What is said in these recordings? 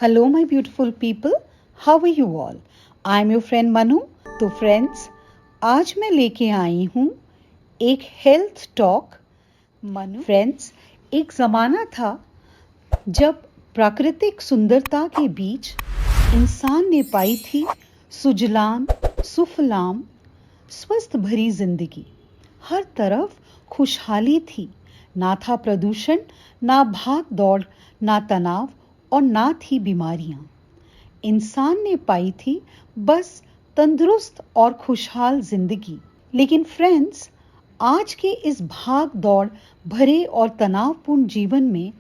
Hello, my beautiful people. How are you all? I'm your friend Manu. तो friends, आज मैं लेके आई हूँ एक हेल्थ टॉक। फ्रेंड्स, एक ज़माना था जब प्राकृतिक सुंदरता के बीच इंसान ने पाई थी सुजलाम सुफलाम स्वस्थ भरी जिंदगी। हर तरफ खुशहाली थी, ना था प्रदूषण, ना भाग दौड़, ना तनाव और ना थी बीमारियां। इंसान ने पाई थी बस तंदुरुस्त और खुशहाल जिंदगी। लेकिन फ्रेंड्स, आज के इस भाग दौड़ भरे और तनावपूर्ण जीवन में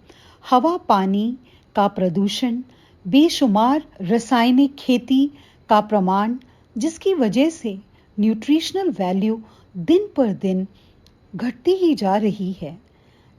हवा पानी का प्रदूषण, बेशुमार रासायनिक खेती का प्रमाण, जिसकी वजह से न्यूट्रिशनल वैल्यू दिन पर दिन घटती ही जा रही है,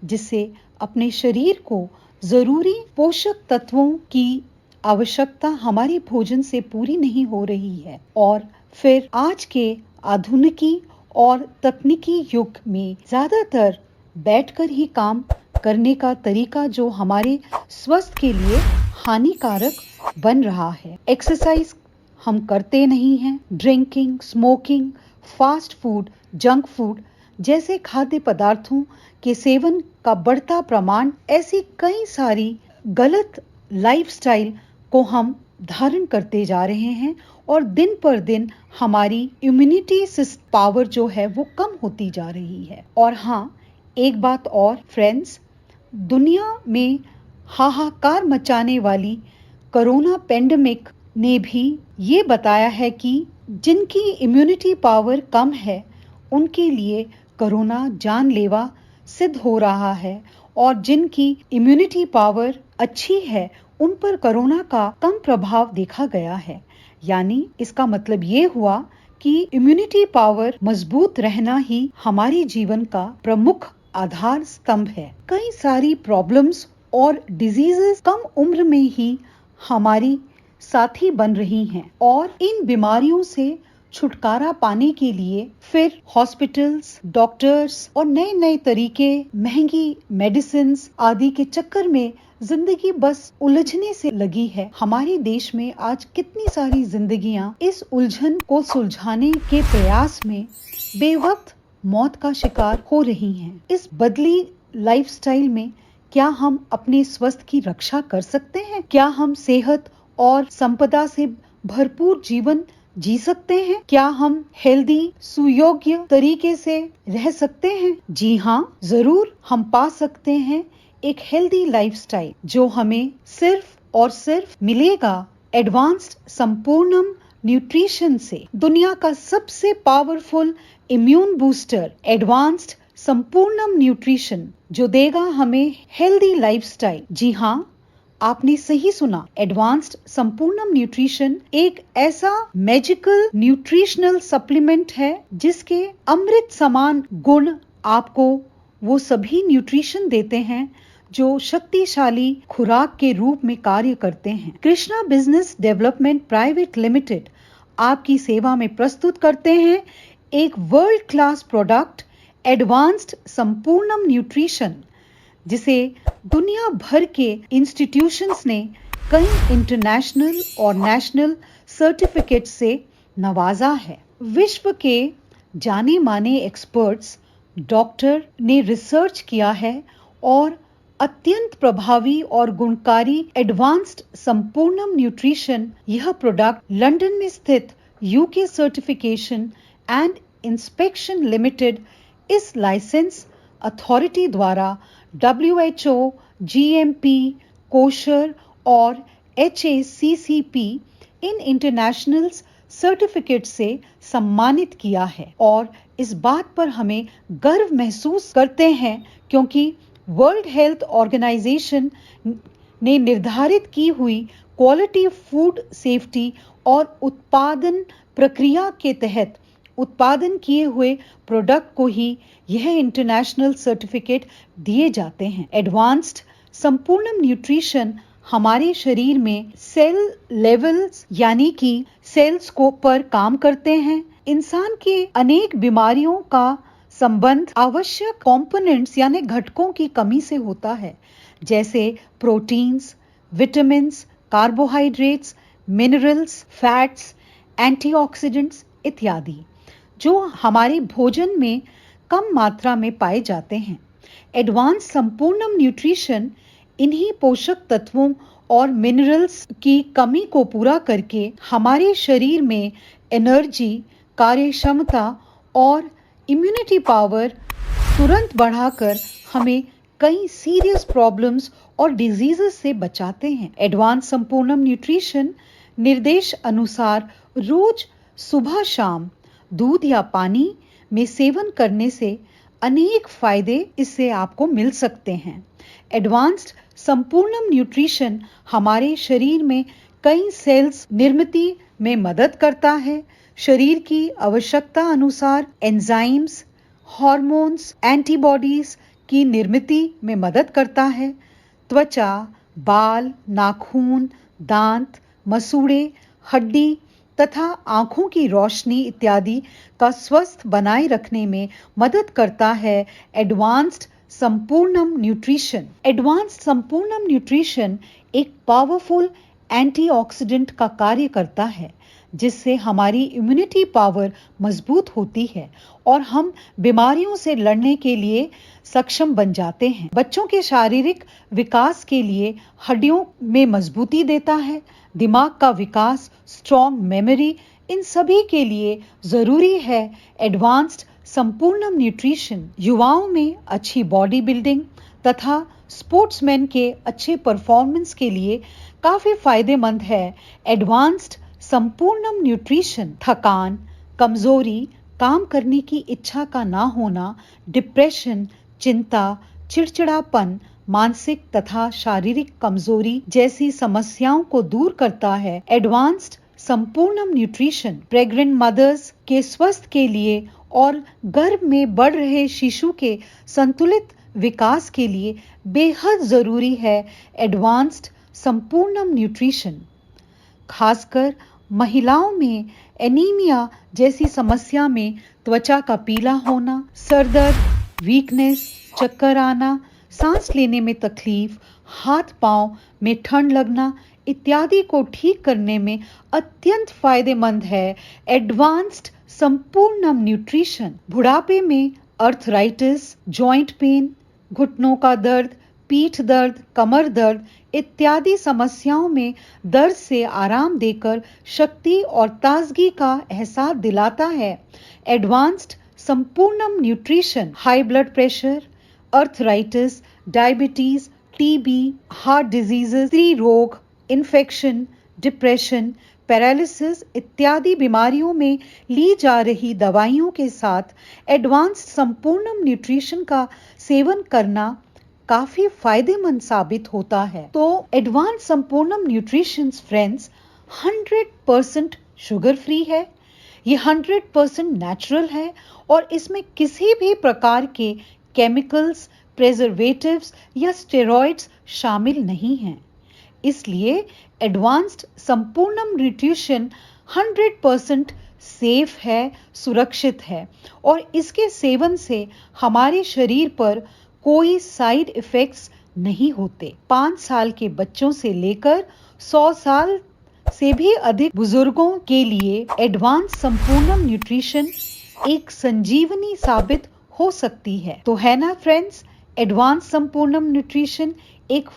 जिससे अपने शरीर को जरूरी पोषक तत्वों की आवश्यकता हमारे भोजन से पूरी नहीं हो रही है। और फिर आज के आधुनिकी और तकनीकी युग में ज्यादातर बैठकर ही काम करने का तरीका जो हमारे स्वास्थ्य के लिए हानिकारक बन रहा है। एक्सरसाइज हम करते नहीं हैं। Drinking, smoking, fast food, junk food जैसे खाद्य पदार्थों के सेवन का बढ़ता प्रमाण, ऐसी कई सारी गलत लाइफस्टाइल को हम धारण करते जा रहे हैं और दिन पर दिन हमारी इम्यूनिटी पावर जो है वो कम होती जा रही है। और हाँ, एक बात और फ्रेंड्स, दुनिया में हाहाकार मचाने वाली कोरोना पेंडेमिक ने भी ये बताया है कि जिनकी इम्यूनिटी पावर कम है उनके लिए कोरोना जानलेवा सिद्ध हो रहा है, और जिनकी इम्यूनिटी पावर अच्छी है उन पर कोरोना का कम प्रभाव देखा गया है। यानी इसका मतलब ये हुआ कि इम्यूनिटी पावर मजबूत रहना ही हमारे जीवन का प्रमुख आधार स्तंभ है। कई सारी प्रॉब्लम्स और डिजीजेस कम उम्र में ही हमारी साथी बन रही हैं, और इन बीमारियों से छुटकारा पाने के लिए फिर हॉस्पिटल्स, डॉक्टर्स और नए नए तरीके, महंगी मेडिसिन आदि के चक्कर में जिंदगी बस उलझने से लगी है। हमारे देश में आज कितनी सारी जिंदगियां इस उलझन को सुलझाने के प्रयास में बेवक्त मौत का शिकार हो रही हैं। इस बदली लाइफस्टाइल में क्या हम अपने स्वास्थ्य की रक्षा कर सकते हैं? क्या हम सेहत और संपदा से भरपूर जीवन जी सकते हैं? क्या हम हेल्दी, सुयोग्य तरीके से रह सकते हैं? जी हाँ, जरूर हम पा सकते हैं एक हेल्दी लाइफस्टाइल जो हमें सिर्फ और सिर्फ मिलेगा एडवांस्ड संपूर्णम न्यूट्रिशन से। दुनिया का सबसे powerful immune booster advanced Sampurnam nutrition जो देगा हमें हेल्दी लाइफस्टाइल। जी हाँ, आपने सही सुना, एडवांस्ड संपूर्णम न्यूट्रिशन एक ऐसा मैजिकल न्यूट्रिशनल सप्लीमेंट है जिसके अमृत समान गुण आपको वो सभी न्यूट्रिशन देते हैं जो शक्तिशाली खुराक के रूप में कार्य करते हैं। Krishna business development private limited आपकी सेवा में प्रस्तुत करते हैं एक world class product advanced Sampurnam nutrition, जिसे दुनिया भर के इंस्टीट्यूशंस ने कई इंटरनेशनल और नेशनल सर्टिफिकेट से नवाजा है। विश्व के जाने माने एक्सपर्ट्स, डॉक्टर ने रिसर्च किया है और अत्यंत प्रभावी और गुणकारी एडवांस्ड संपूर्णम न्यूट्रिशन यह प्रोडक्ट लंदन में स्थित UK certification and inspection limited इस लाइसेंस अथॉरिटी द्वारा WHO, GMP, कोशर और HACCP इन इंटरनेशनल सर्टिफिकेट से सम्मानित किया है। और इस बात पर हमें गर्व महसूस करते हैं क्योंकि वर्ल्ड हेल्थ ऑर्गेनाइजेशन ने निर्धारित की हुई क्वालिटी फूड सेफ्टी और उत्पादन प्रक्रिया के तहत उत्पादन किए हुए प्रोडक्ट को ही यह इंटरनेशनल सर्टिफिकेट दिए जाते हैं। एडवांस्ड संपूर्णम न्यूट्रिशन हमारे शरीर में सेल लेवल्स यानी कि सेल्स को पर काम करते हैं। इंसान के अनेक बीमारियों का संबंध आवश्यक कंपोनेंट्स यानी घटकों की कमी से होता है, जैसे proteins, vitamins, carbohydrates, minerals, fats, antioxidants इत्यादि, जो हमारे भोजन में कम मात्रा में पाए जाते हैं। एडवांस संपूर्णम न्यूट्रिशन इन्हीं पोषक तत्वों और मिनरल्स की कमी को पूरा करके हमारे शरीर में एनर्जी, कार्य क्षमता और इम्यूनिटी पावर तुरंत बढ़ाकर हमें कई सीरियस प्रॉब्लम्स और डिजीजेस से बचाते हैं। एडवांस संपूर्णम न्यूट्रिशन निर्देश अनुसार रोज सुबह शाम दूध या पानी में सेवन करने से अनेक फायदे इससे आपको मिल सकते हैं। एडवांस्ड संपूर्णम न्यूट्रिशन हमारे शरीर में कई सेल्स निर्मित में मदद करता है। शरीर की आवश्यकता अनुसार एंजाइम्स, हार्मोन्स, एंटीबॉडीज की निर्मित में मदद करता है। त्वचा, बाल, नाखून, दांत, मसूड़े, हड्डी तथा आंखों की रोशनी इत्यादि का स्वस्थ बनाए रखने में मदद करता है advanced Sampurnam nutrition. Advanced Sampurnam nutrition एक पावरफुल एंटीऑक्सीडेंट का कार्य करता है, जिससे हमारी इम्यूनिटी पावर मजबूत होती है और हम बीमारियों से लड़ने के लिए सक्षम बन जाते हैं। बच्चों के शारीरिक विकास के लिए हड्डियों में मजबूती देता है। दिमाग का विकास, स्ट्रॉन्ग मेमोरी, इन सभी के लिए जरूरी है एडवांस्ड संपूर्णम न्यूट्रिशन। युवाओं में अच्छी बॉडी बिल्डिंग तथा स्पोर्ट्समैन के अच्छे परफॉर्मेंस के लिए काफी फायदेमंद है एडवांस्ड संपूर्णम न्यूट्रिशन। थकान, कमजोरी, काम करने की इच्छा का ना होना, डिप्रेशन, चिंता, चिड़चिड़ापन, मानसिक तथा शारीरिक कमजोरी जैसी समस्याओं को दूर करता है advanced Sampurnam nutrition. Pregnant mother's के स्वास्थ्य के लिए और गर्भ में बढ़ रहे शिशु के संतुलित विकास के लिए बेहद जरूरी है एडवांस्ड संपूर्णम न्यूट्रिशन। खासकर महिलाओं में एनीमिया जैसी समस्या में त्वचा का पीला होना, सर दर्द, वीकनेस, चक्कर आना, सांस लेने में तकलीफ, हाथ पांव में ठंड लगना इत्यादि को ठीक करने में अत्यंत फायदेमंद है एडवांस्ड संपूर्णम न्यूट्रिशन। बुढ़ापे में अर्थराइटिस, जॉइंट पेन, घुटनों का दर्द, पीठ दर्द, कमर दर्द इत्यादि समस्याओं में दर्द से आराम देकर शक्ति और ताजगी का एहसास दिलाता है advanced Sampurnam nutrition. High blood pressure, arthritis, diabetes, TB, heart diseases, स्त्री रोग, इन्फेक्शन, डिप्रेशन, पैरालिसिस इत्यादि बीमारियों में ली जा रही दवाइयों के साथ एडवांस्ड संपूर्णम न्यूट्रिशन का सेवन करना काफी फायदेमंद साबित होता है। तो advance Sampurnam nutrition friends 100% sugar free है, ये 100% नेचुरल है और इसमें किसी भी प्रकार के केमिकल्स, प्रिजर्वेटिव्स या स्टेरॉइड्स शामिल नहीं हैं। इसलिए एडवांस्ड संपूर्णम न्यूट्रिशन 100% सेफ है, सुरक्षित है और इसके सेवन से हमारे शरीर पर कोई साइड इफेक्ट्स नहीं होते। 5 साल के बच्चों से लेकर 100 साल से भी अधिक बुजुर्गों के लिए एडवांस संपूर्णम न्यूट्रिशन एक संजीवनी साबित हो सकती है। तो है ना फ्रेंड्स, एडवांस संपूर्णम न्यूट्रिशन एक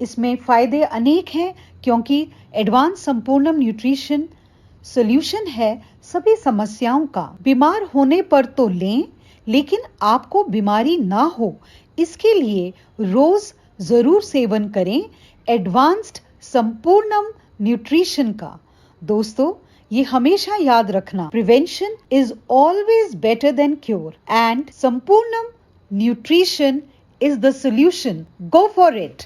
इसमें फायदे अनेक हैं क्योंकि एडवांस संपूर्णम न्यूट्रिशन सॉल्यूशन है सभी समस्याओं का। बीमार होने पर तो लें, लेकिन आपको बीमारी ना हो इसके लिए रोज जरूर सेवन करें एडवांस्ड संपूर्णम न्यूट्रिशन का। दोस्तों, ये हमेशा याद रखना, prevention is always better than cure and Sampurnam nutrition is the solution. Go for it.